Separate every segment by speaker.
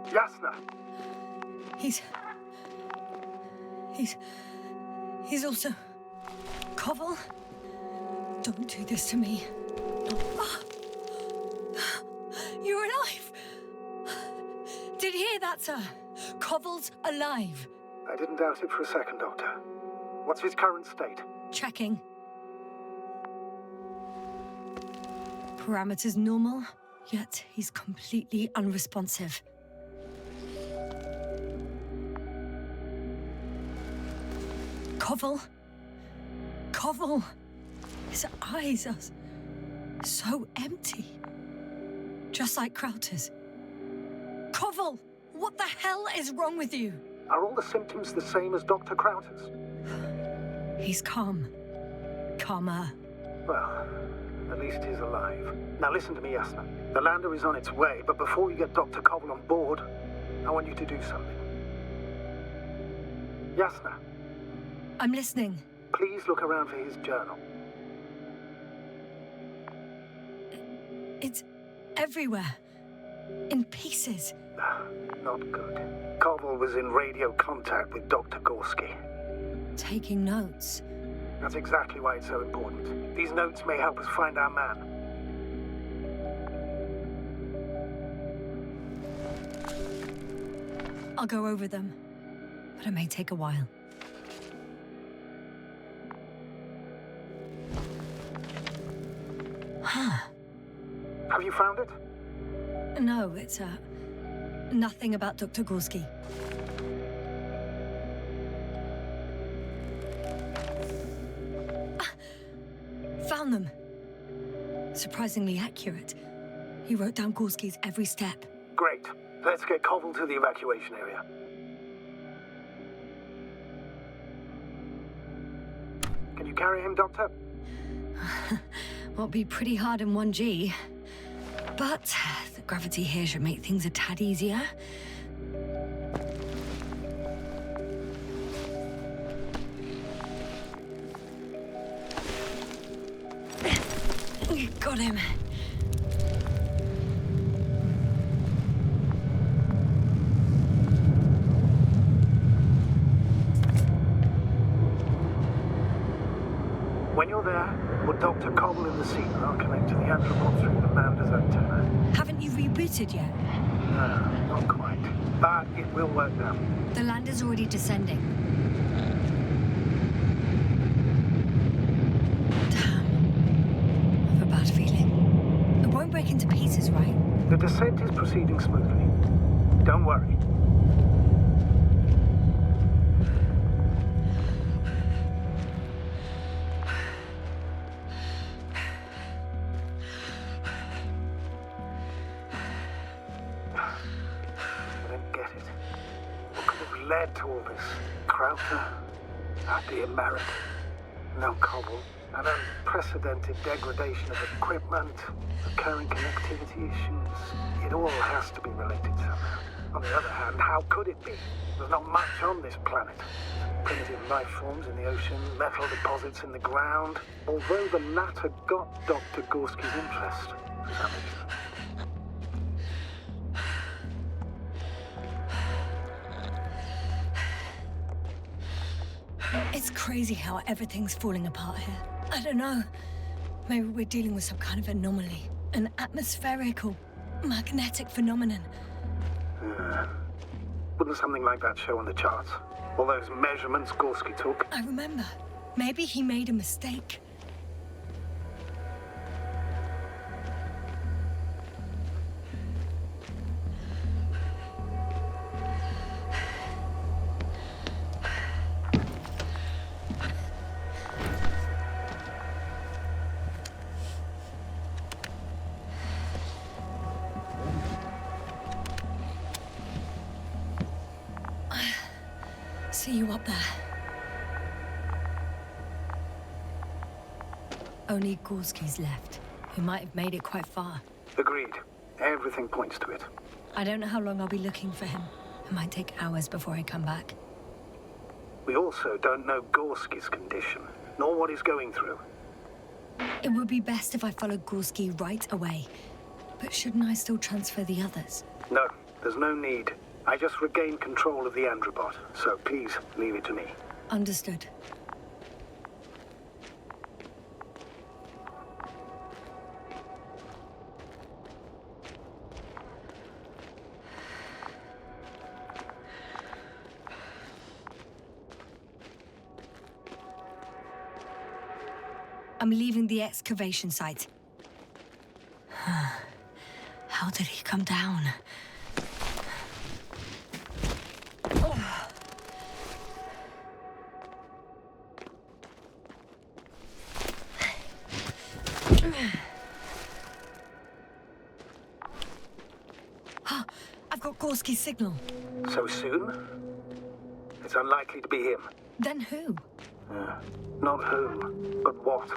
Speaker 1: Yasna!
Speaker 2: He's also... Koval? Don't do this to me. You're alive! Did you hear that, sir? Koval's alive.
Speaker 1: I didn't doubt it for a second, Doctor. What's his current state?
Speaker 2: Checking. Parameters normal, yet he's completely unresponsive. Koval! His eyes are so empty. Just like Crowter's. Koval! What the hell is wrong with you?
Speaker 1: Are all the symptoms the same as Dr. Crowter's?
Speaker 2: He's calm. Calmer.
Speaker 1: Well, at least he's alive. Now listen to me, Yasna. The lander is on its way, but before you get Dr. Koval on board, I want you to do something. Yasna.
Speaker 2: I'm listening.
Speaker 1: Please look around for his journal.
Speaker 2: It's everywhere. In pieces.
Speaker 1: Not good. Koval was in radio contact with Dr. Gorski.
Speaker 2: Taking notes.
Speaker 1: That's exactly why it's so important. These notes may help us find our man.
Speaker 2: I'll go over them, but it may take a while.
Speaker 1: Have you found it?
Speaker 2: No, it's, nothing about Dr. Gorski. Found them. Surprisingly accurate. He wrote down Gorski's every step.
Speaker 1: Great. Let's get Koval to the evacuation area. Can you carry him, Doctor?
Speaker 2: Won't be pretty hard in 1G. But the gravity here should make things a tad easier. Got him.
Speaker 1: When you're there, put Dr. Koval in the seat and I'll connect to the atompunk through the lander's antenna.
Speaker 2: Haven't you rebooted yet?
Speaker 1: No, not quite. But it will work now.
Speaker 2: The lander's already descending. Damn. I have a bad feeling. It won't break into pieces, right?
Speaker 1: The descent is proceeding smoothly. Don't worry. Led to all this. Crowther, our dear Merritt, no Koval, an unprecedented degradation of equipment, recurring connectivity issues. It all has to be related somehow. On the other hand, how could it be? There's not much on this planet. Primitive life forms in the ocean, metal deposits in the ground. Although the latter got Dr. Gorski's interest, to some extent.
Speaker 2: It's crazy how everything's falling apart here. I don't know. Maybe we're dealing with some kind of anomaly. An atmospheric or magnetic phenomenon.
Speaker 1: Wouldn't something like that show on the charts? All those measurements Gorski took?
Speaker 2: I remember. Maybe he made a mistake. See you up there. Only Gorski's left. He might have made it quite far.
Speaker 1: Agreed. Everything points to it.
Speaker 2: I don't know how long I'll be looking for him. It might take hours before I come back.
Speaker 1: We also don't know Gorski's condition, nor what he's going through.
Speaker 2: It would be best if I followed Gorski right away. But shouldn't I still transfer the others?
Speaker 1: No, there's no need. I just regained control of the Androbot, so please leave it to me.
Speaker 2: Understood. I'm leaving the excavation site. How did he come down? I've got Gorski's signal.
Speaker 1: So soon? It's unlikely to be him.
Speaker 2: Then who?
Speaker 1: Not who, but what.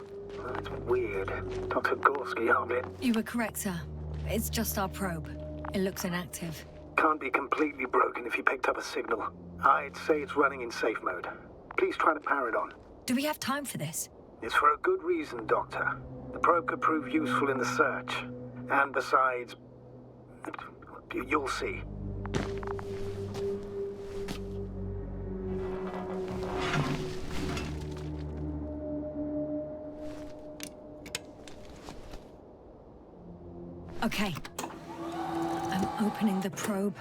Speaker 1: It's weird. Dr. Gorski hardly...
Speaker 2: You were correct, sir. It's just our probe. It looks inactive.
Speaker 1: Can't be completely broken if he picked up a signal. I'd say it's running in safe mode. Please try to power it on.
Speaker 2: Do we have time for this?
Speaker 1: It's for a good reason, Doctor. The probe could prove useful in the search. And besides... you'll see.
Speaker 2: Okay. I'm opening the probe.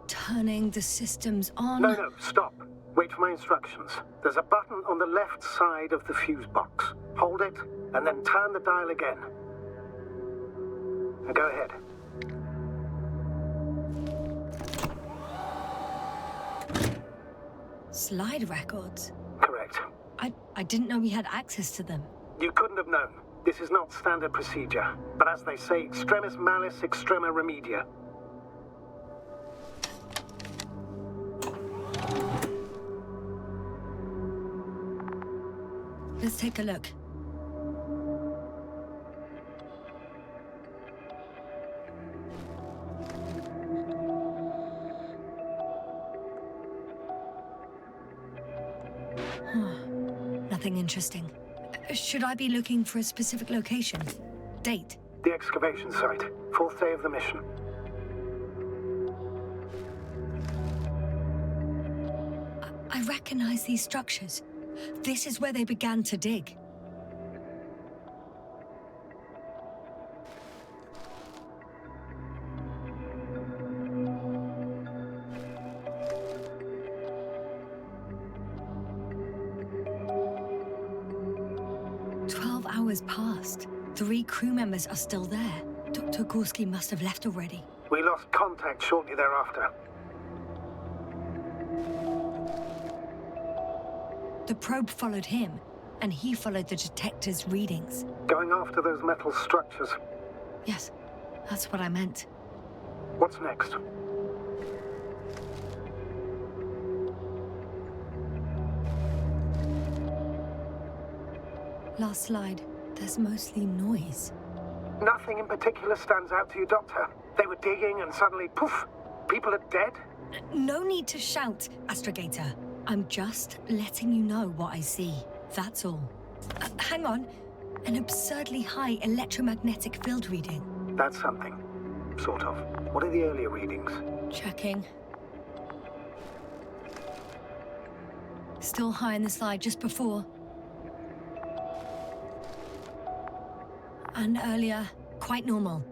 Speaker 2: Turning the systems on.
Speaker 1: No, stop. Wait for my instructions. There's a button on the left side of the fuse box. Hold it, and then turn the dial again. Now go ahead.
Speaker 2: Slide records?
Speaker 1: Correct.
Speaker 2: I didn't know we had access to them.
Speaker 1: You couldn't have known. This is not standard procedure. But as they say, extremis malice extrema remedia.
Speaker 2: Let's take a look. Nothing interesting. Should I be looking for a specific location? Date?
Speaker 1: The excavation site. 4th day of the mission.
Speaker 2: I recognize these structures. This is where they began to dig. Hours passed. 3 crew members are still there. Dr. Gorski must have left already.
Speaker 1: We lost contact shortly thereafter.
Speaker 2: The probe followed him, and he followed the detector's readings.
Speaker 1: Going after those metal structures.
Speaker 2: Yes, that's what I meant.
Speaker 1: What's next?
Speaker 2: Last slide. There's mostly noise.
Speaker 1: Nothing in particular stands out to you, Doctor. They were digging and suddenly, poof, people are dead?
Speaker 2: No need to shout, Astrogator. I'm just letting you know what I see. That's all. Hang on. An absurdly high electromagnetic field reading.
Speaker 1: That's something. Sort of. What are the earlier readings?
Speaker 2: Checking. Still high in the slide just before. And earlier, quite normal.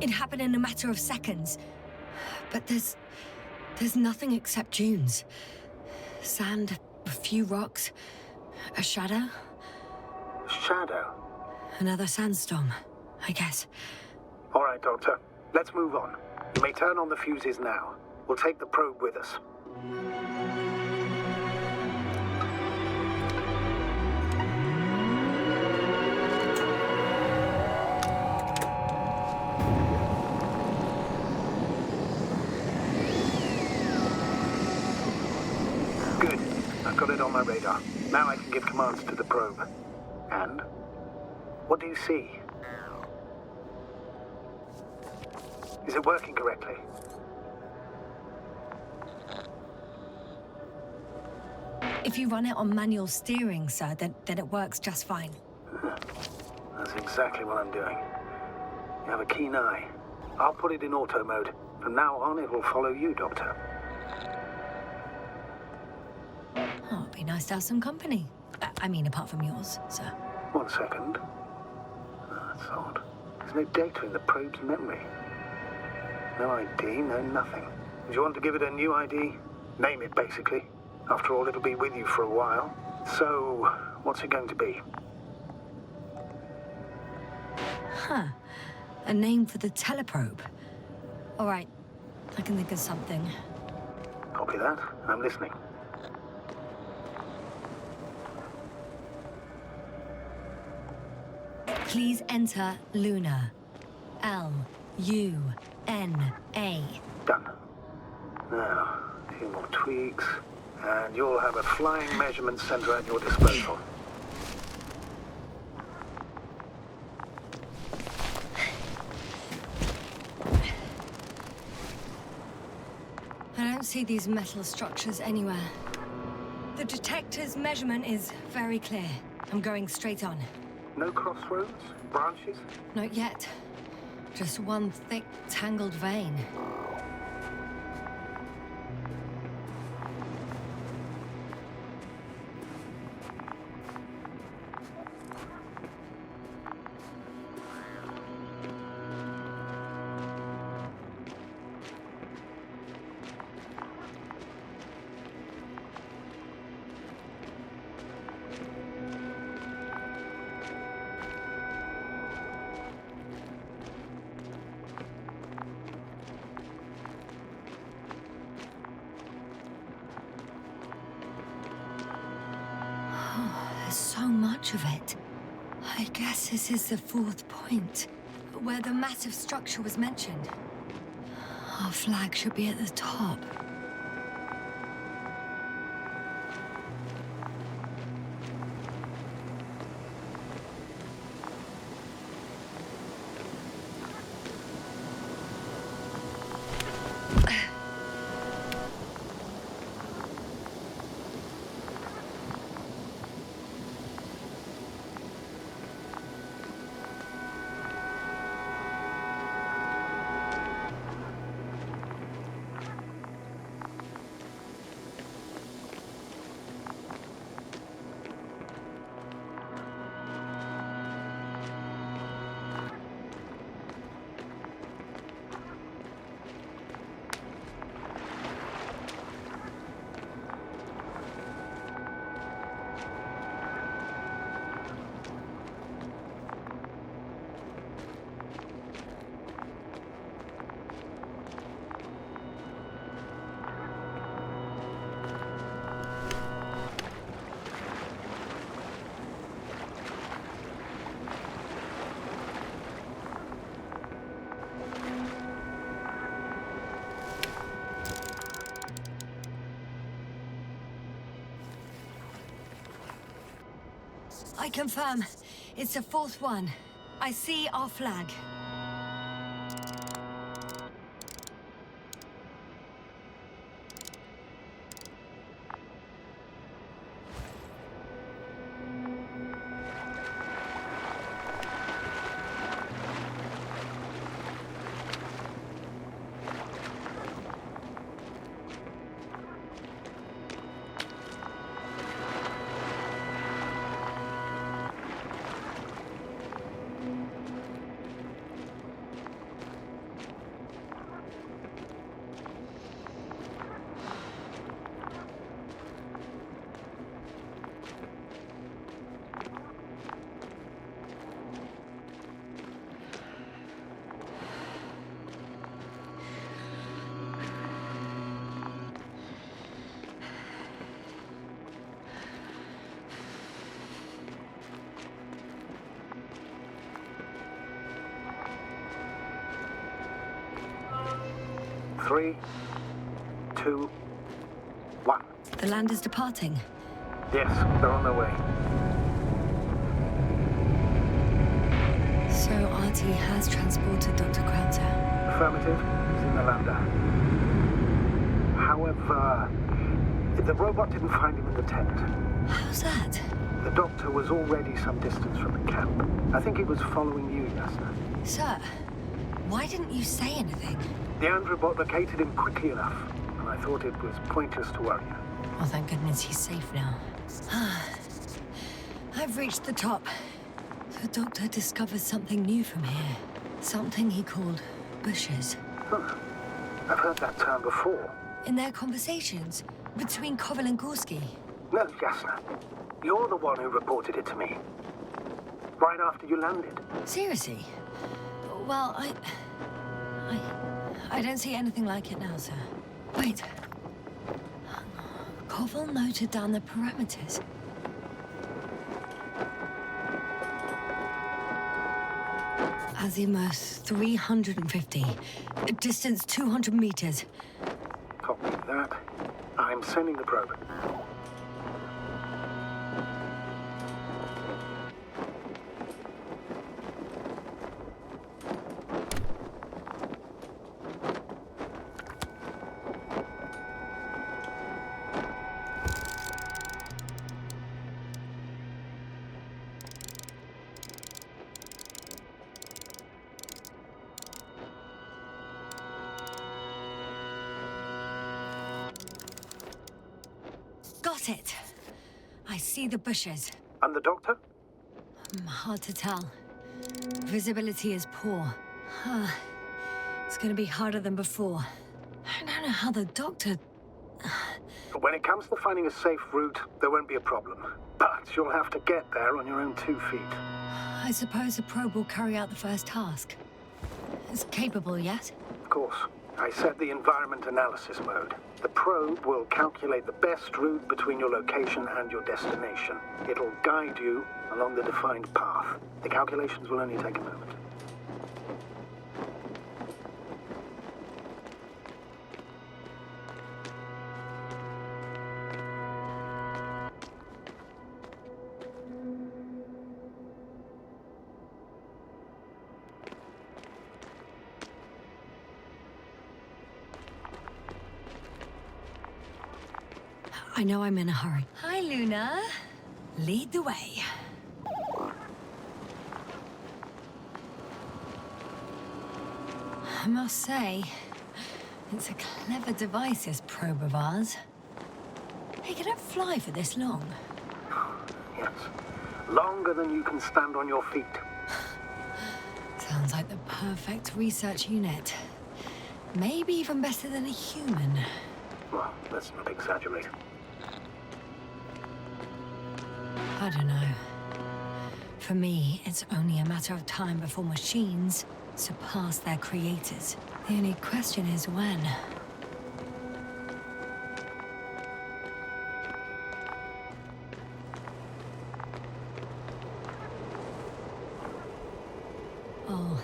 Speaker 2: It happened in a matter of seconds. But there's nothing except dunes. Sand, a few rocks, a shadow.
Speaker 1: Shadow?
Speaker 2: Another sandstorm, I guess.
Speaker 1: All right, Doctor. Let's move on. You may turn on the fuses now. We'll take the probe with us. Good. I've got it on my radar. Now I can give commands to the probe. And? What do you see? Is it working correctly?
Speaker 2: If you run it on manual steering, sir, then it works just fine.
Speaker 1: That's exactly what I'm doing. You have a keen eye. I'll put it in auto mode. From now on, it will follow you, Doctor.
Speaker 2: Oh, it'd be nice to have some company. I mean, apart from yours, sir.
Speaker 1: 1 second. That's odd. There's no data in the probe's memory. No ID, no nothing. Do you want to give it a new ID? Name it, basically. After all, it'll be with you for a while. So, what's it going to be?
Speaker 2: Huh. A name for the teleprobe. All right. I can think of something.
Speaker 1: Copy that. I'm listening.
Speaker 2: Please enter Luna. L-U-N-A.
Speaker 1: Done. Now, a few more tweaks, and you'll have a flying measurement center at your disposal.
Speaker 2: I don't see these metal structures anywhere. The detector's measurement is very clear. I'm going straight on.
Speaker 1: No crossroads? Branches?
Speaker 2: Not yet. Just one thick, tangled vein. There's so much of it. I guess this is the 4th point, where the massive structure was mentioned. Our flag should be at the top. I confirm. It's the 4th one. I see our flag.
Speaker 1: Three, two, one.
Speaker 2: The land is departing.
Speaker 1: Yes, they're on their way.
Speaker 2: So RT has transported Dr. Krauter.
Speaker 1: Affirmative. He's in the lander. However, the robot didn't find him in the tent.
Speaker 2: How's that?
Speaker 1: The doctor was already some distance from the camp. I think he was following you, Yasna.
Speaker 2: Sir, why didn't you say anything?
Speaker 1: The androbot located him quickly enough, and I thought it was pointless to worry you.
Speaker 2: Oh, thank goodness he's safe now. I've reached the top. The doctor discovered something new from here. Something he called bushes.
Speaker 1: Huh. I've heard that term before.
Speaker 2: In their conversations between Koval and Gorski.
Speaker 1: No, Yasna. You're the one who reported it to me. Right after you landed.
Speaker 2: Seriously? Well, I don't see anything like it now, sir. Wait. Koval noted down the parameters. Azimuth 350. Distance 200 meters.
Speaker 1: Copy that. I'm sending the probe.
Speaker 2: Got it. I see the bushes.
Speaker 1: And the doctor?
Speaker 2: Hard to tell. Visibility is poor. It's gonna be harder than before. I don't know how the doctor...
Speaker 1: When it comes to finding a safe route, there won't be a problem. But you'll have to get there on your own 2 feet.
Speaker 2: I suppose the probe will carry out the first task. It's capable yet?
Speaker 1: Of course. I set the environment analysis mode. The probe will calculate the best route between your location and your destination. It'll guide you along the defined path. The calculations will only take a moment.
Speaker 2: I know I'm in a hurry. Hi, Luna. Lead the way. I must say, it's a clever device, this probe of ours. Hey, can it fly for this long?
Speaker 1: Yes. Longer than you can stand on your feet.
Speaker 2: Sounds like the perfect research unit. Maybe even better than a human.
Speaker 1: Well, let's not exaggerate.
Speaker 2: I don't know. For me, it's only a matter of time before machines surpass their creators. The only question is when. Oh,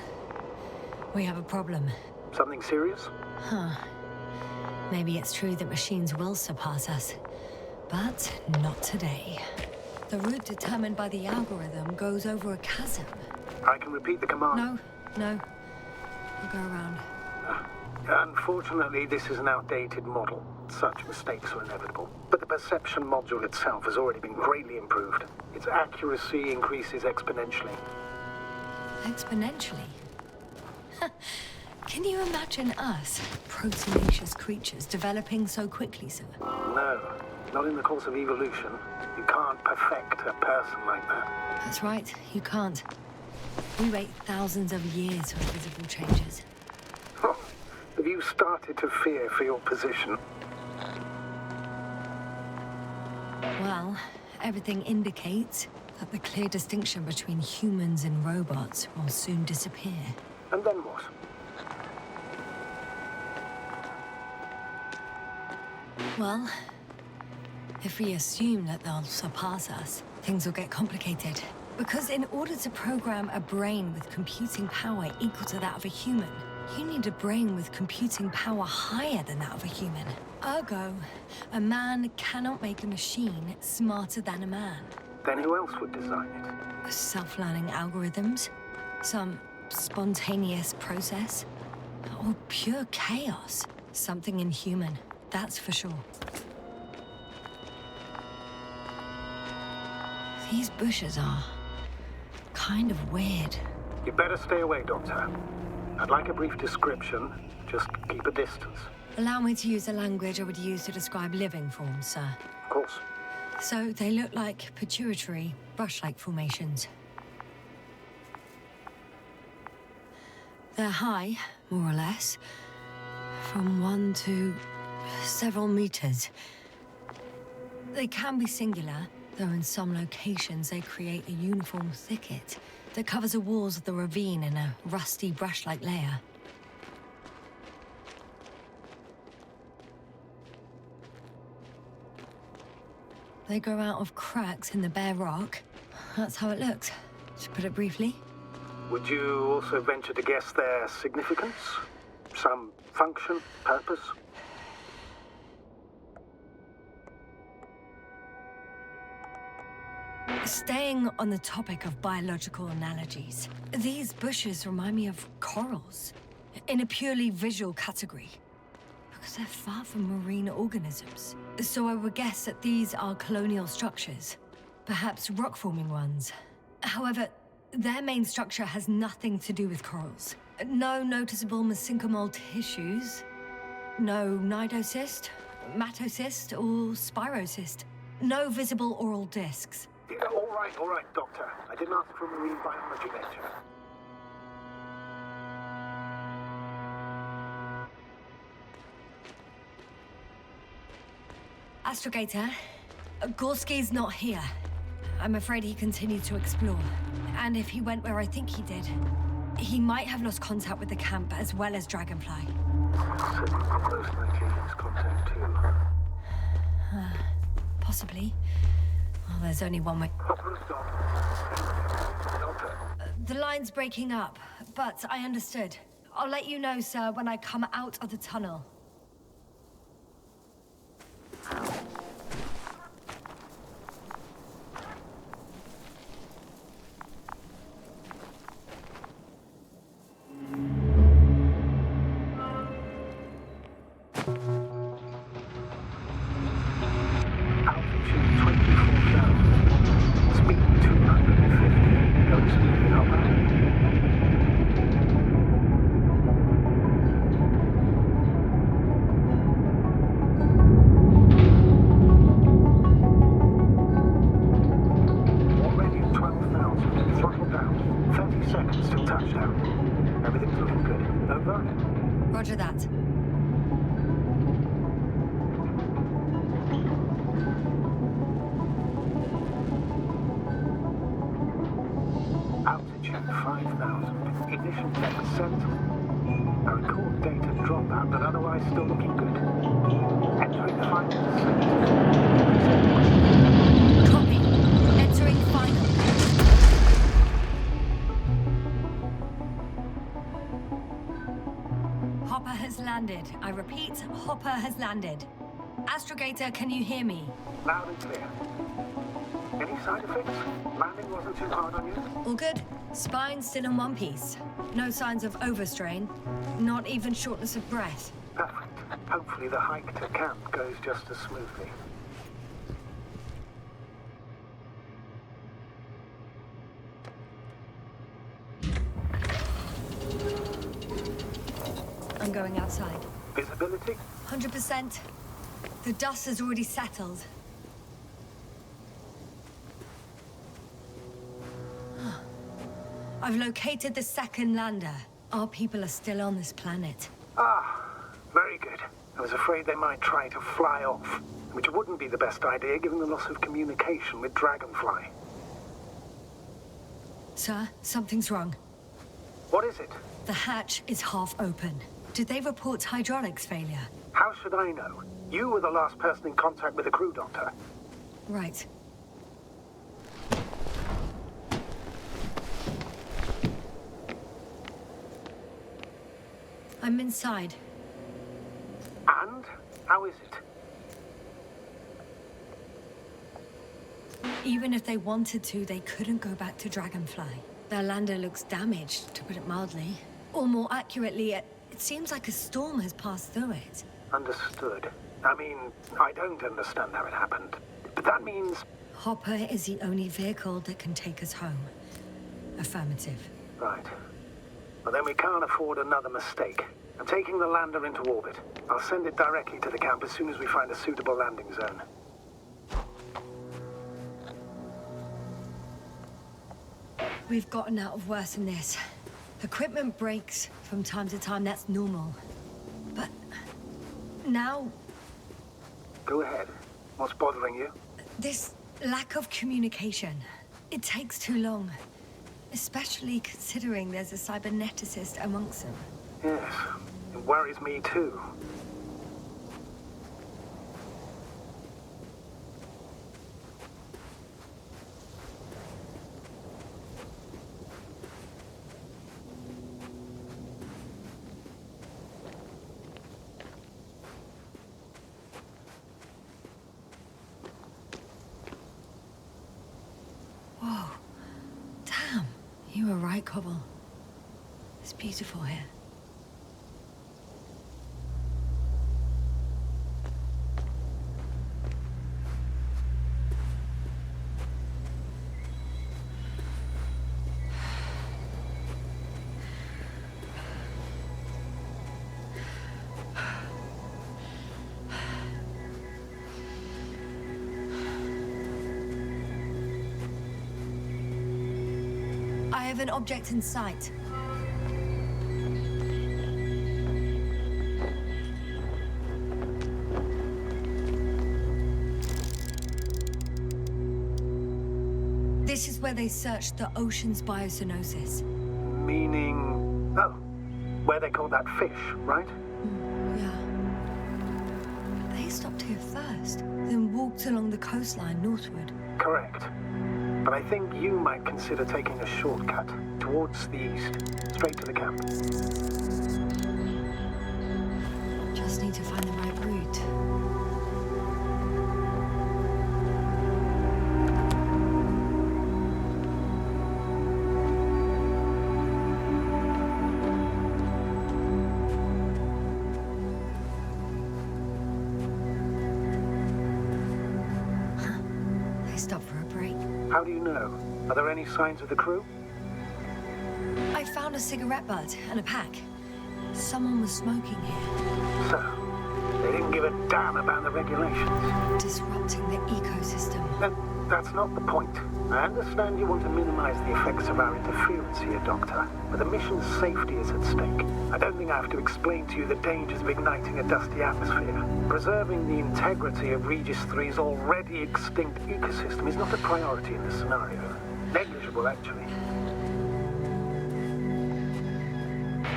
Speaker 2: we have a problem.
Speaker 1: Something serious?
Speaker 2: Huh. Maybe it's true that machines will surpass us, but not today. The route determined by the algorithm goes over a chasm.
Speaker 1: I can repeat the command.
Speaker 2: No. We'll go around.
Speaker 1: Unfortunately, this is an outdated model. Such mistakes are inevitable. But the perception module itself has already been greatly improved. Its accuracy increases exponentially.
Speaker 2: Exponentially? Can you imagine us, proteinaceous creatures, developing so quickly, sir?
Speaker 1: No, not in the course of evolution. You can't perfect a person like that.
Speaker 2: That's right, you can't. We wait thousands of years for visible changes.
Speaker 1: Oh, have you started to fear for your position?
Speaker 2: Well, everything indicates that the clear distinction between humans and robots will soon disappear.
Speaker 1: And then what?
Speaker 2: Well, if we assume that they'll surpass us, things will get complicated. Because in order to program a brain with computing power equal to that of a human, you need a brain with computing power higher than that of a human. Ergo, a man cannot make a machine smarter than a man.
Speaker 1: Then who else would design it?
Speaker 2: Self-learning algorithms? Some spontaneous process? Or pure chaos. Something inhuman, that's for sure. These bushes are kind of weird.
Speaker 1: You better stay away, Doctor. I'd like a brief description. Just keep a distance.
Speaker 2: Allow me to use the language I would use to describe living forms, sir.
Speaker 1: Of course.
Speaker 2: So they look like pituitary, brush-like formations. They're high, more or less, from 1 to several meters. They can be singular, though in some locations they create a uniform thicket that covers the walls of the ravine in a rusty brush-like layer. They grow out of cracks in the bare rock. That's how it looks, to put it briefly.
Speaker 1: Would you also venture to guess their significance? Some function, purpose?
Speaker 2: Staying on the topic of biological analogies, these bushes remind me of corals, in a purely visual category, because they're far from marine organisms. So I would guess that these are colonial structures, perhaps rock-forming ones. However, their main structure has nothing to do with corals. No noticeable mesenchymal tissues, no nidocyst, matocyst, or spirocyst. No visible oral discs.
Speaker 1: Yeah, all right, Doctor. I didn't ask for a marine biology lecture.
Speaker 2: Astrogator, Gorski's not here. I'm afraid he continued to explore. And if he went where I think he did, he might have lost contact with the camp as well as Dragonfly.
Speaker 1: So most likely lost contact too.
Speaker 2: Possibly. Well, there's only one way.
Speaker 1: Hopper's gone. Doctor.
Speaker 2: The line's breaking up, but I understood. I'll let you know, sir, when I come out of the tunnel. Roger that.
Speaker 1: Altitude 5,000. Ignition deck set. I record data dropout, but otherwise still looking good. Entering final.
Speaker 2: Copy. Entering final. Hopper has landed. I repeat, Hopper has landed. Astrogator, can you hear me?
Speaker 1: Loud and clear. Any side effects? Landing wasn't too hard on you?
Speaker 2: All good. Spine still in one piece. No signs of overstrain. Not even shortness of breath.
Speaker 1: Perfect. Hopefully the hike to camp goes just as smoothly.
Speaker 2: I'm going outside.
Speaker 1: Visibility?
Speaker 2: 100%. The dust has already settled. I've located the second lander. Our people are still on this planet.
Speaker 1: Ah, very good. I was afraid they might try to fly off, which wouldn't be the best idea given the loss of communication with Dragonfly.
Speaker 2: Sir, something's wrong.
Speaker 1: What is it?
Speaker 2: The hatch is half open. Did they report hydraulics failure?
Speaker 1: How should I know? You were the last person in contact with the crew, Doctor.
Speaker 2: Right. I'm inside.
Speaker 1: And? How is it?
Speaker 2: Even if they wanted to, they couldn't go back to Dragonfly. Their lander looks damaged, to put it mildly. Or more accurately, It seems like a storm has passed through it.
Speaker 1: Understood. I mean, I don't understand how it happened. But that means...
Speaker 2: Hopper is the only vehicle that can take us home. Affirmative.
Speaker 1: Right. Well, then we can't afford another mistake. I'm taking the lander into orbit. I'll send it directly to the camp as soon as we find a suitable landing zone.
Speaker 2: We've gotten out of worse than this. Equipment breaks from time to time, that's normal. But now...
Speaker 1: Go ahead. What's bothering you?
Speaker 2: This lack of communication. It takes too long. Especially considering there's a cyberneticist amongst them.
Speaker 1: Yes, it worries me too.
Speaker 2: Whoa. Damn. You were right, Cobble. It's beautiful here. I have an object in sight. This is where they searched the ocean's biocenosis.
Speaker 1: Meaning... Oh, where they caught that fish, right?
Speaker 2: Yeah. They stopped here first, then walked along the coastline northward.
Speaker 1: Correct. But I think you might consider taking a shortcut towards the east, straight to the camp.
Speaker 2: Just need to find the right route. They stopped for a break.
Speaker 1: How do you know? Are there any signs of the crew?
Speaker 2: I found a cigarette butt and a pack. Someone was smoking here.
Speaker 1: So, they didn't give a damn about the regulations.
Speaker 2: Disrupting the ecosystem.
Speaker 1: That's not the point. I understand you want to minimize the effects of our interference here, Doctor, but the mission's safety is at stake. I don't think I have to explain to you the dangers of igniting a dusty atmosphere. Preserving the integrity of Regis III's already extinct ecosystem is not a priority in this scenario. Negligible, actually.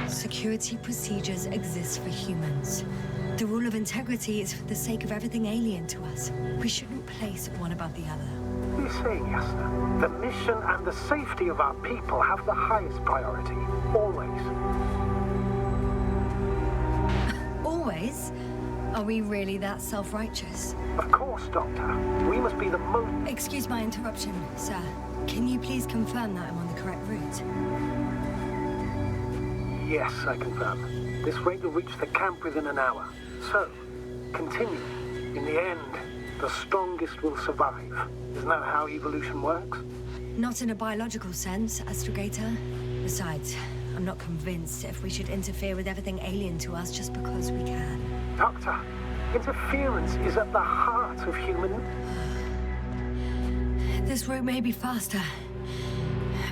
Speaker 2: Security procedures exist for humans. The rule of integrity is for the sake of everything alien to us. We shouldn't place one above the other.
Speaker 1: What are you saying, Yasna? The mission and the safety of our people have the highest priority. Always.
Speaker 2: Always? Are we really that self-righteous?
Speaker 1: Of course, Doctor. We must be the most...
Speaker 2: Excuse my interruption, sir. Can you please confirm that I'm on the correct route?
Speaker 1: Yes, I confirm. This rate will reach the camp within an hour. So, continue. In the end, the strongest will survive. Isn't that how evolution works?
Speaker 2: Not in a biological sense, Astrogator. Besides, I'm not convinced if we should interfere with everything alien to us just because we can.
Speaker 1: Doctor, interference is at the heart of human...
Speaker 2: This route may be faster,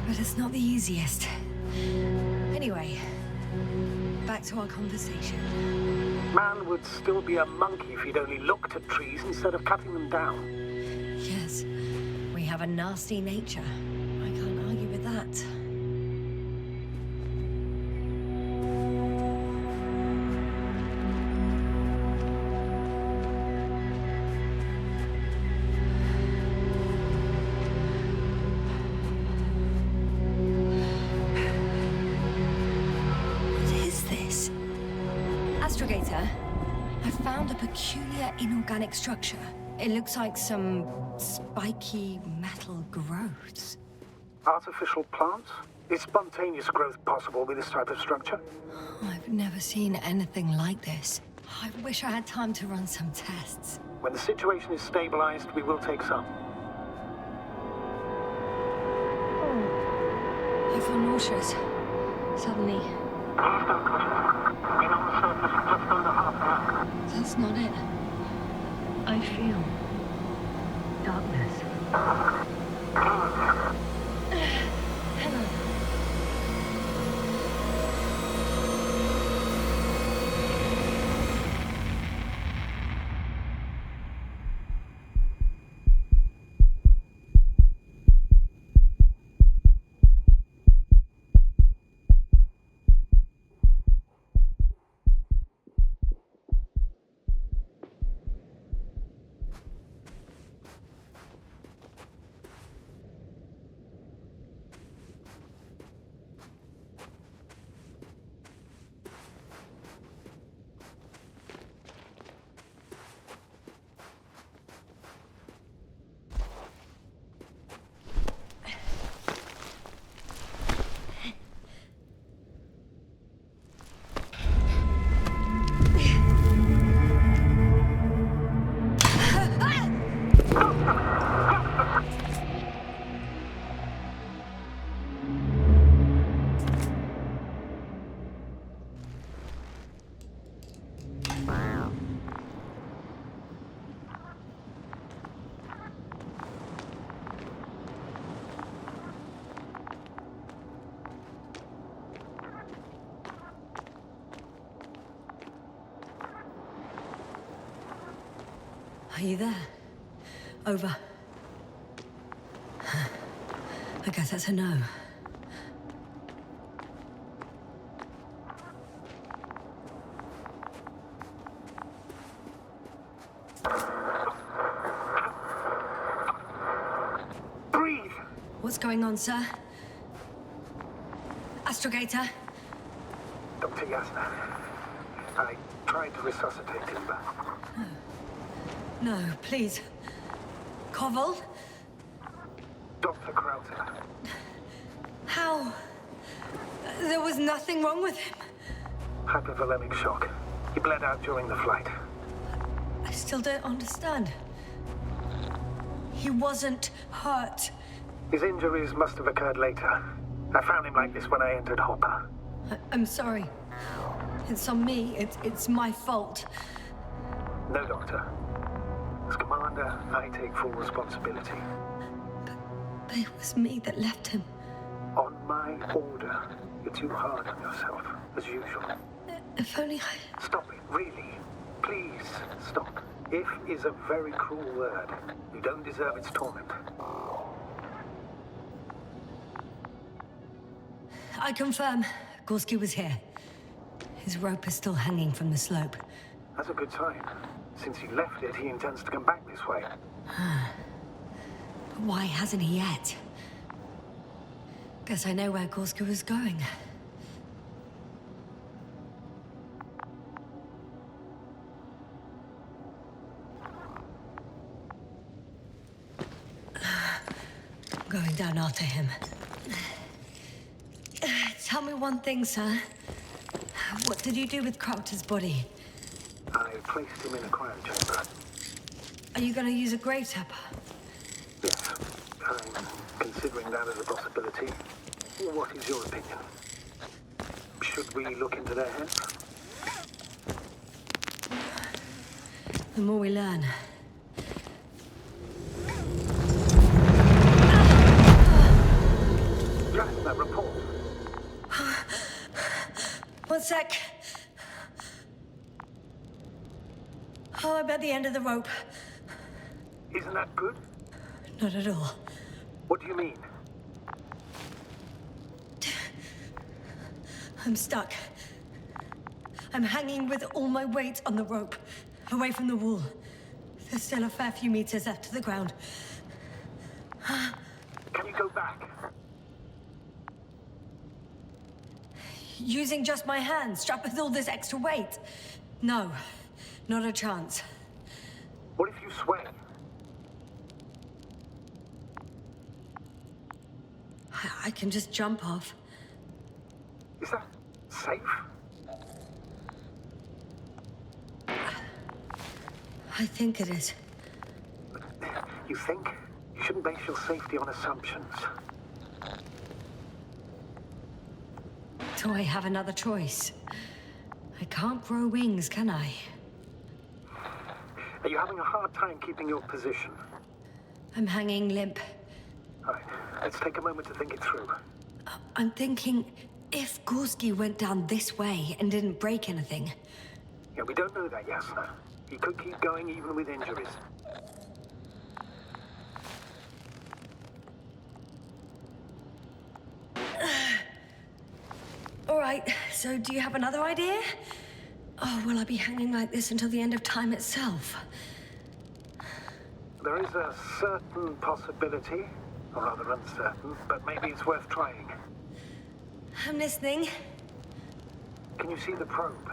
Speaker 2: but it's not the easiest. Anyway, back to our conversation.
Speaker 1: Man would still be a monkey if he'd only looked at trees instead of cutting them down.
Speaker 2: Yes, we have a nasty nature. I can't argue with that. Astrogator, I found a peculiar inorganic structure. It looks like some spiky metal growths.
Speaker 1: Artificial plants? Is spontaneous growth possible with this type of structure?
Speaker 2: I've never seen anything like this. I wish I had time to run some tests.
Speaker 1: When the situation is stabilized, we will take some.
Speaker 2: I feel nauseous. Suddenly. That's not it. I feel darkness. Hello. Are you there? Over. I guess that's a no.
Speaker 1: Breathe!
Speaker 2: What's going on, sir? Astrogator?
Speaker 1: Dr. Yasna. I tried to resuscitate him, but...
Speaker 2: No, please. Koval?
Speaker 1: Dr. Krauter.
Speaker 2: How? There was nothing wrong with him.
Speaker 1: Hypovolemic shock. He bled out during the flight.
Speaker 2: I still don't understand. He wasn't hurt.
Speaker 1: His injuries must have occurred later. I found him like this when I entered Hopper.
Speaker 2: I'm sorry. It's on me. It's my fault.
Speaker 1: No, Doctor. As Commander, I take full responsibility.
Speaker 2: But it was me that left him.
Speaker 1: On my order. You're too hard on yourself, as usual.
Speaker 2: If only I...
Speaker 1: Stop it, really. Please, stop. If is a very cruel word. You don't deserve its torment.
Speaker 2: I confirm. Gorski was here. His rope is still hanging from the slope.
Speaker 1: That's a good sign. Since he left it, he intends to come back this way.
Speaker 2: But why hasn't he yet? Guess I know where Gorski was going. I'm going down after him. Tell me one thing, sir. What did you do with Krauter's body?
Speaker 1: I placed him in a cryochamber.
Speaker 2: Are you going to use a grave tapper?
Speaker 1: Yes, I'm considering that as a possibility. What is your opinion? Should we look into their heads?
Speaker 2: The more we learn.
Speaker 1: Yasna, report.
Speaker 2: One sec. Oh, I'm at the end of the rope.
Speaker 1: Isn't that good?
Speaker 2: Not at all.
Speaker 1: What do you mean?
Speaker 2: I'm stuck. I'm hanging with all my weight on the rope, away from the wall. There's still a fair few meters left to the ground.
Speaker 1: Can you go back?
Speaker 2: Using just my hands, strapped with all this extra weight? No, not a chance.
Speaker 1: What if you sway?
Speaker 2: I can just jump off.
Speaker 1: Is that safe?
Speaker 2: I think it is.
Speaker 1: You think? You shouldn't base your safety on assumptions.
Speaker 2: Do I have another choice? I can't grow wings, can I?
Speaker 1: Are you having a hard time keeping your position?
Speaker 2: I'm hanging limp.
Speaker 1: All right, let's take a moment to think it through.
Speaker 2: I'm thinking, if Gorski went down this way and didn't break anything...
Speaker 1: Yeah, we don't know that, Yasna. He could keep going even with injuries.
Speaker 2: All right, so do you have another idea? Oh, will I be hanging like this until the end of time itself?
Speaker 1: There is a certain possibility, or rather uncertain, but maybe it's worth trying.
Speaker 2: I'm listening.
Speaker 1: Can you see the probe?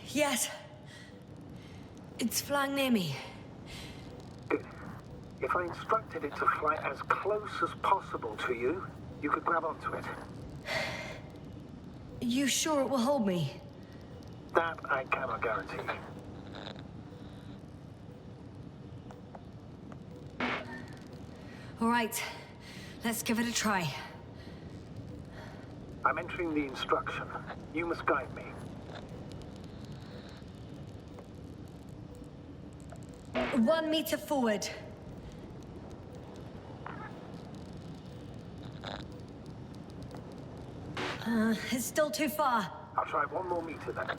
Speaker 2: Yes. It's flying near me.
Speaker 1: Good. If I instructed it to fly as close as possible to you, you could grab onto it.
Speaker 2: You sure it will hold me?
Speaker 1: That I cannot guarantee.
Speaker 2: All right, let's give it a try.
Speaker 1: I'm entering the instruction. You must guide me.
Speaker 2: One meter forward. It's still too far.
Speaker 1: I'll try 1 more meter then.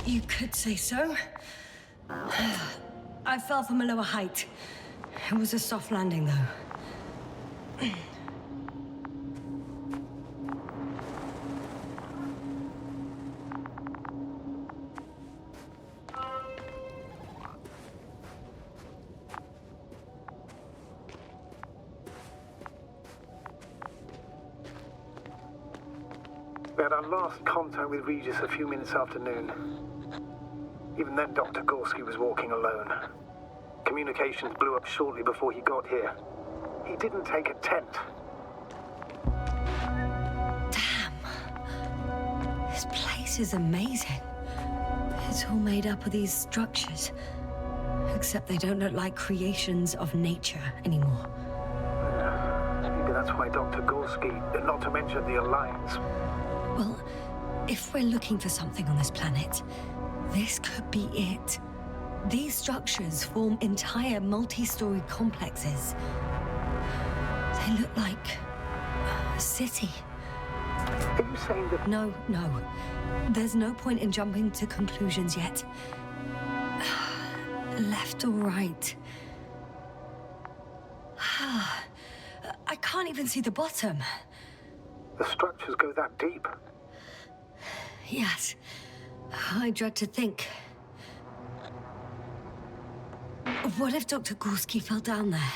Speaker 2: You could say so. I fell from a lower height. It was a soft landing, though.
Speaker 1: We had our last contact with Regis a few minutes after noon. Even then, Dr. Gorski was walking alone. Communications blew up shortly before he got here. He didn't take a tent.
Speaker 2: Damn. This place is amazing. It's all made up of these structures. Except they don't look like creations of nature anymore.
Speaker 1: Maybe that's why Dr. Gorski, not to mention the Alliance.
Speaker 2: Well, if we're looking for something on this planet, this could be it. These structures form entire multi-story complexes. They look like a city.
Speaker 1: Are you saying that...
Speaker 2: No. There's no point in jumping to conclusions yet. Left or right? I can't even see the bottom.
Speaker 1: The structures go that deep?
Speaker 2: Yes. I dread to think. What if Dr. Gorski fell down there?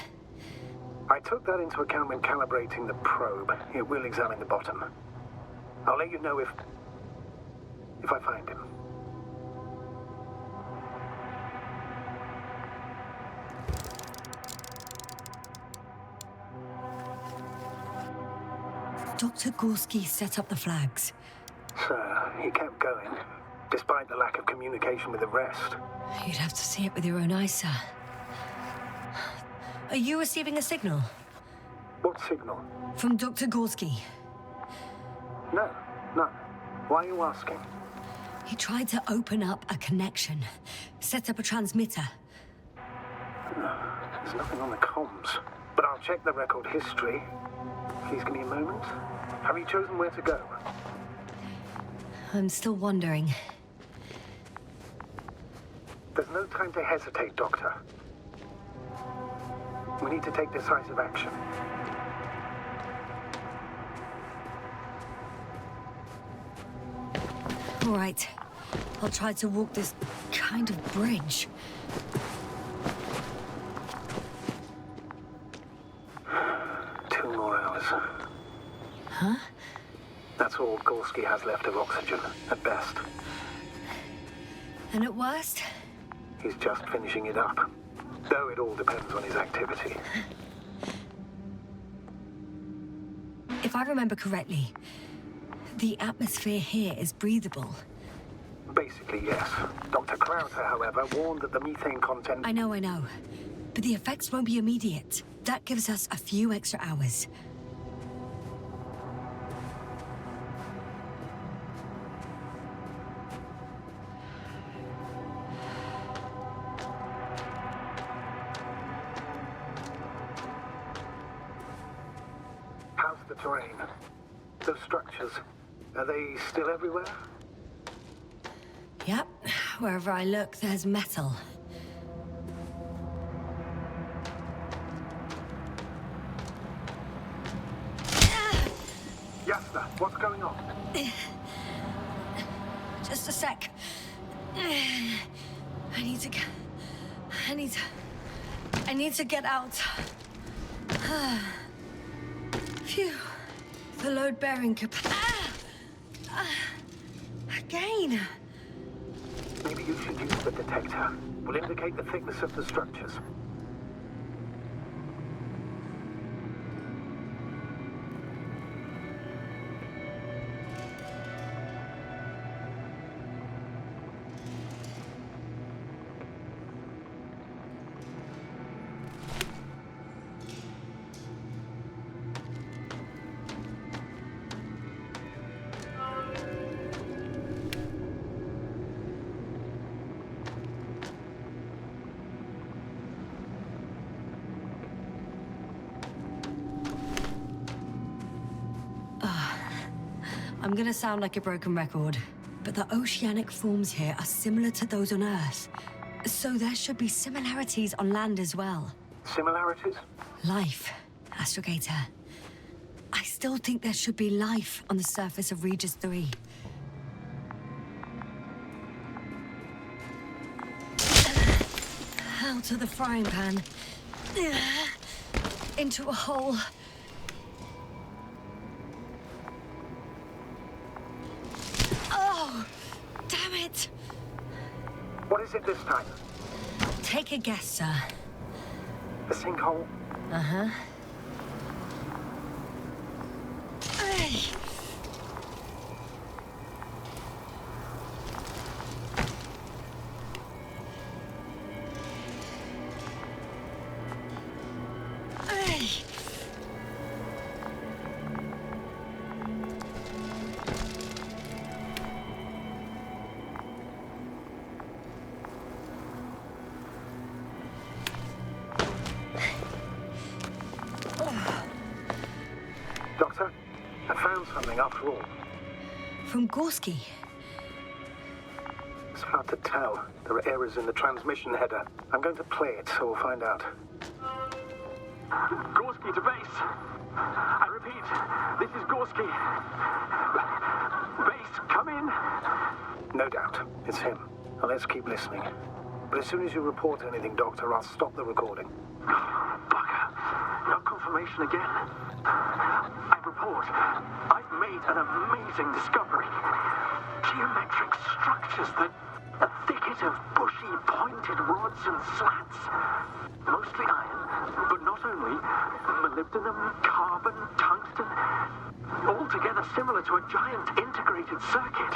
Speaker 1: I took that into account when calibrating the probe. It will examine the bottom. I'll let you know if I find him.
Speaker 2: Dr. Gorski set up the flags.
Speaker 1: So, he kept going, despite the lack of communication with the rest.
Speaker 2: You'd have to see it with your own eyes, sir. Are you receiving a signal?
Speaker 1: What signal?
Speaker 2: From Dr. Gorski.
Speaker 1: No, none. Why are you asking?
Speaker 2: He tried to open up a connection, set up a transmitter.
Speaker 1: There's nothing on the comms, but I'll check the record history. Please give me a moment. Have you chosen where to go?
Speaker 2: I'm still wondering.
Speaker 1: There's no time to hesitate, Doctor. We need to take decisive action.
Speaker 2: All right. I'll try to walk this kind of bridge.
Speaker 1: Two more hours.
Speaker 2: Huh?
Speaker 1: That's all Gorski has left of oxygen, at best.
Speaker 2: And at worst?
Speaker 1: He's just finishing it up. Though it all depends on his activity.
Speaker 2: If I remember correctly, the atmosphere here is breathable.
Speaker 1: Basically, yes. Dr. Crowther, however, warned that the methane content...
Speaker 2: I know. But the effects won't be immediate. That gives us a few extra hours.
Speaker 1: How's the terrain? Those structures, are they still everywhere?
Speaker 2: Yep. Wherever I look, there's metal.
Speaker 1: Yasna, what's going on?
Speaker 2: Just a sec. I need to get out. Phew. The load-bearing again.
Speaker 1: Maybe you should use the detector. Will indicate the thickness of the structures.
Speaker 2: I'm gonna sound like a broken record, but the oceanic forms here are similar to those on Earth. So there should be similarities on land as well.
Speaker 1: Similarities?
Speaker 2: Life, Astrogator. I still think there should be life on the surface of Regis III. Out of the frying pan. Into a hole. Oh, damn it!
Speaker 1: What is it this time?
Speaker 2: Take a guess, sir.
Speaker 1: A sinkhole?
Speaker 2: Uh-huh. Hey. Hey.
Speaker 1: Doctor, I found something after all.
Speaker 2: From Gorski.
Speaker 1: It's hard to tell. There are errors in the transmission header. I'm going to play it, so we'll find out.
Speaker 3: Gorski to base. I repeat, this is Gorski. Base, come in.
Speaker 1: No doubt. It's him. Now let's keep listening. But as soon as you report anything, Doctor, I'll stop the recording.
Speaker 3: Bugger. No confirmation again. I report. I've made an amazing discovery. Geometric structures that... a thicket of bushy, pointed rods and slats. Mostly iron, but not only. Molybdenum, carbon, tungsten. All together similar to a giant integrated circuit.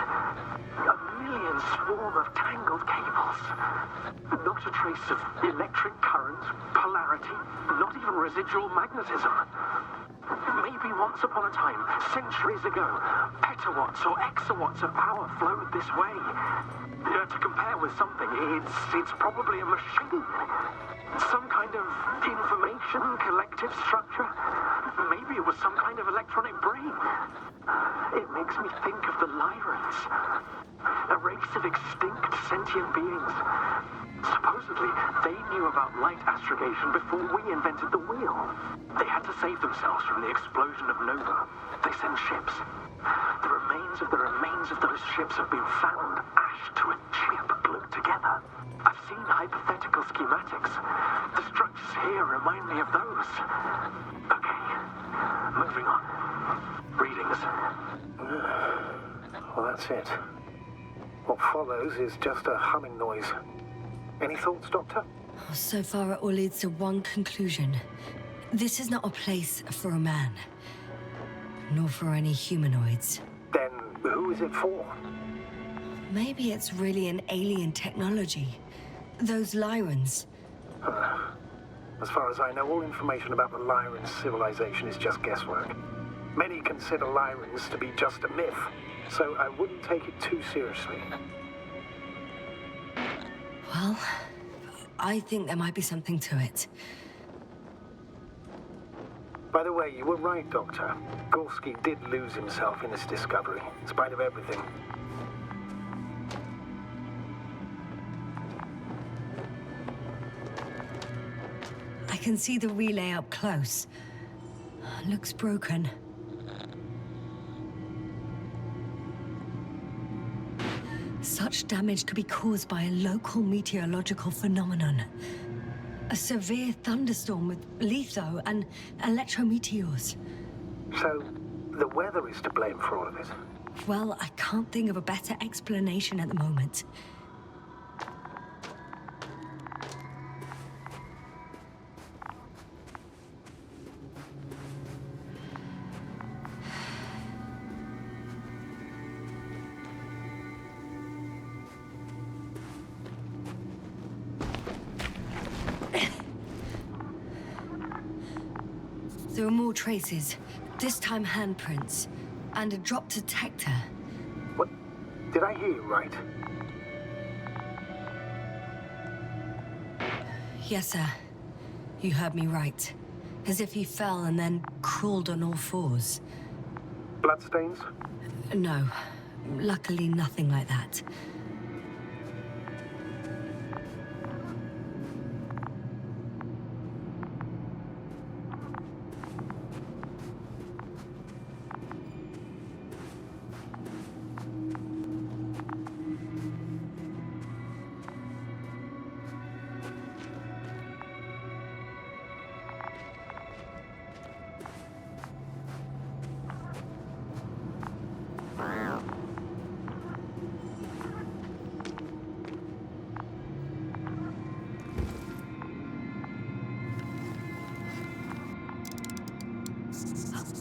Speaker 3: A million swarm of tangled cables. Not a trace of electric current, polarity, not even residual magnetism. Maybe once upon a time, centuries ago, petawatts or exawatts of power flowed this way. To compare with something, it's probably a machine. Some kind of information collective structure. Maybe it was some kind of electronic brain. It makes me think of the Lyrans. A race of extinct sentient beings. Supposedly, they knew about light astrogation before we invented the wheel. They had to save themselves from the explosion of Nova. They sent ships. The remains of those ships have been found, ashed to a chip glued together. I've seen hypothetical schematics. The structures here remind me of those. Okay, moving on.
Speaker 1: that's it. What follows is just a humming noise. Any thoughts, Doctor?
Speaker 2: So far, it all leads to one conclusion. This is not a place for a man. Nor for any humanoids.
Speaker 1: Then who is it for?
Speaker 2: Maybe it's really an alien technology. Those Lyrans.
Speaker 1: As far as I know, all information about the Lyran civilization is just guesswork. Many consider Lyrans to be just a myth, so I wouldn't take it too seriously.
Speaker 2: Well, I think there might be something to it.
Speaker 1: By the way, you were right, Doctor. Gorski did lose himself in this discovery, in spite of everything.
Speaker 2: I can see the relay up close. Looks broken. Such damage could be caused by a local meteorological phenomenon. A severe thunderstorm with litho and electrometeors.
Speaker 1: So, the weather is to blame for all of it?
Speaker 2: Well, I can't think of a better explanation at the moment. There are more traces, this time handprints, and a drop detector.
Speaker 1: What? Did I hear you right?
Speaker 2: Yes, sir. You heard me right. As if he fell and then crawled on all fours.
Speaker 1: Bloodstains?
Speaker 2: No. Luckily, nothing like that.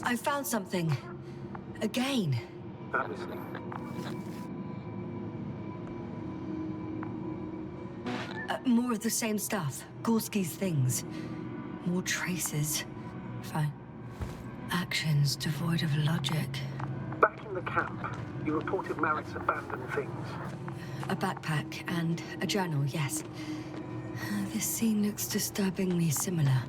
Speaker 2: I found something. Again.
Speaker 1: I'm listening.
Speaker 2: More of the same stuff. Gorski's things. More traces. Fine. Actions devoid of logic.
Speaker 1: Back in the camp, you reported Merritt's abandoned things.
Speaker 2: A backpack and a journal, yes. This scene looks disturbingly similar.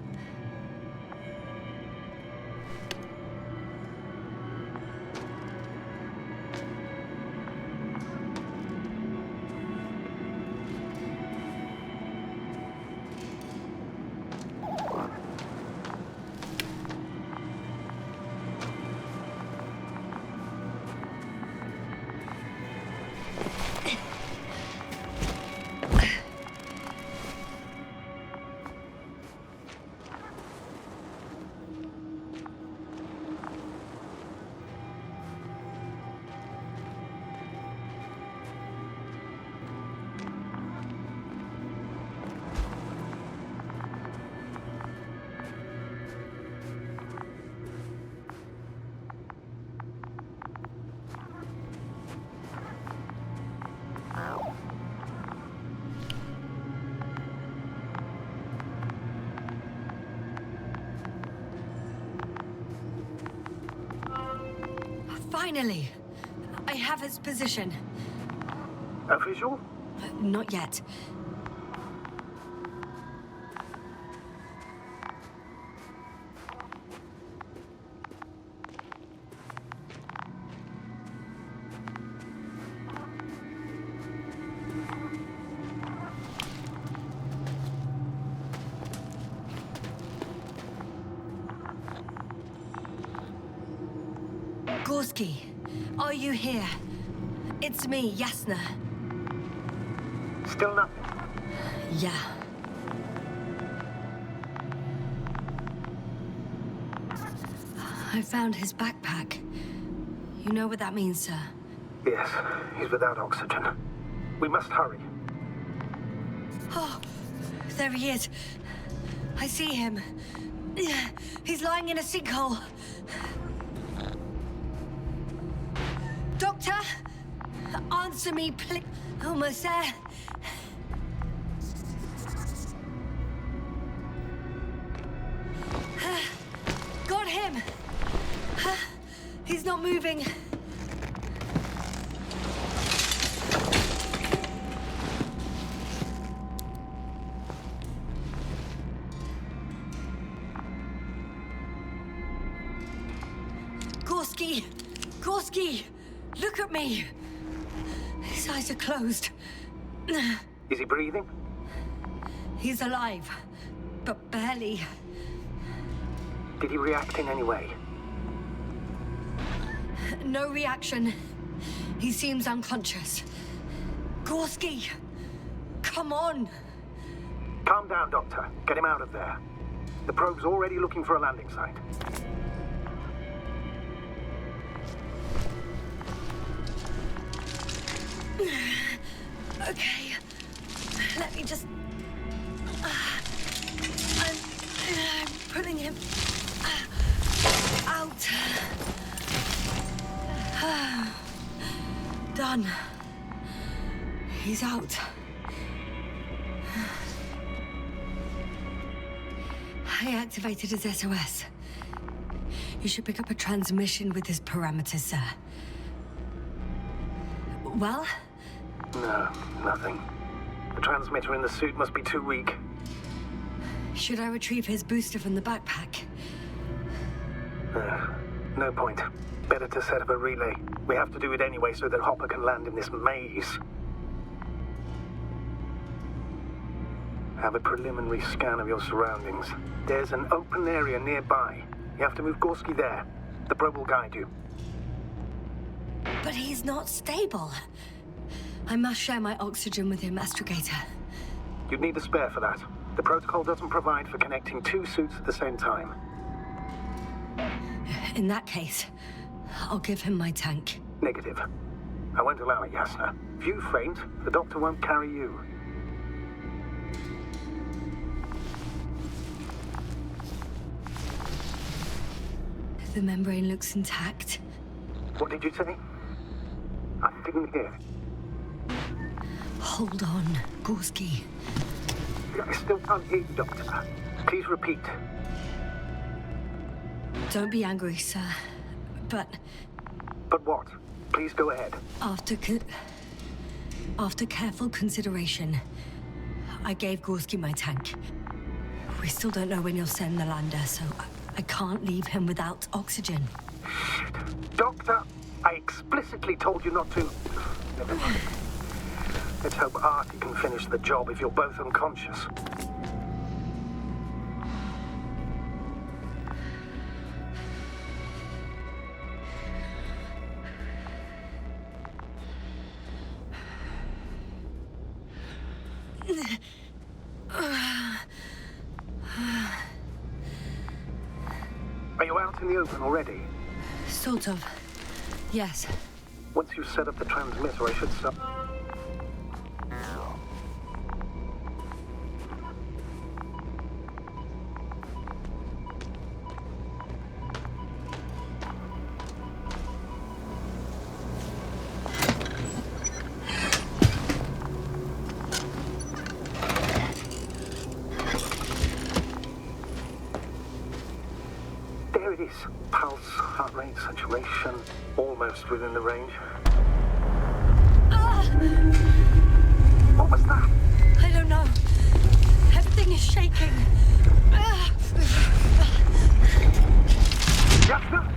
Speaker 2: Finally! I have its position.
Speaker 1: A visual?
Speaker 2: Not yet. Gorski, are you here? It's me, Yasna.
Speaker 1: Still nothing.
Speaker 2: Yeah. I found his backpack. You know what that means, sir?
Speaker 1: Yes, he's without oxygen. We must hurry.
Speaker 2: Oh, there he is. I see him. He's lying in a sinkhole. Doctor? Answer me, please. Almost there. Got him! He's not moving. Gorski! Look at me! His eyes are closed.
Speaker 1: Is he breathing?
Speaker 2: He's alive, but barely.
Speaker 1: Did he react in any way?
Speaker 2: No reaction. He seems unconscious. Gorski! Come on!
Speaker 1: Calm down, Doctor. Get him out of there. The probe's already looking for a landing site.
Speaker 2: Okay. Let me just... I'm pulling him out. Done. He's out. I activated his SOS. You should pick up a transmission with his parameters, sir. Well?
Speaker 1: No, nothing. The transmitter in the suit must be too weak.
Speaker 2: Should I retrieve his booster from the backpack?
Speaker 1: No point. Better to set up a relay. We have to do it anyway so that Hopper can land in this maze. Have a preliminary scan of your surroundings. There's an open area nearby. You have to move Gorski there. The probe will guide you.
Speaker 2: But he's not stable. I must share my oxygen with him, Astrogator.
Speaker 1: You'd need a spare for that. The protocol doesn't provide for connecting two suits at the same time.
Speaker 2: In that case, I'll give him my tank.
Speaker 1: Negative. I won't allow it, Yasna. If you faint, the doctor won't carry you.
Speaker 2: The membrane looks intact.
Speaker 1: What did you say? I didn't hear.
Speaker 2: Hold on, Gorski.
Speaker 1: I still can't hear you, Doctor. Please repeat.
Speaker 2: Don't be angry, sir. But
Speaker 1: But what? Please go ahead.
Speaker 2: after careful consideration, I gave Gorski my tank. We still don't know when you'll send the lander, so I can't leave him without oxygen.
Speaker 1: Doctor, I explicitly told you not to. Never mind. Let's hope Artie can finish the job if you're both unconscious. Are you out in the open already?
Speaker 2: Sort of. Yes.
Speaker 1: Once you've set up the transmitter, I should stop. There it is. Pulse, heart rate, saturation, almost within the range. What was that?
Speaker 2: I don't know. Everything is shaking.
Speaker 1: Yasna!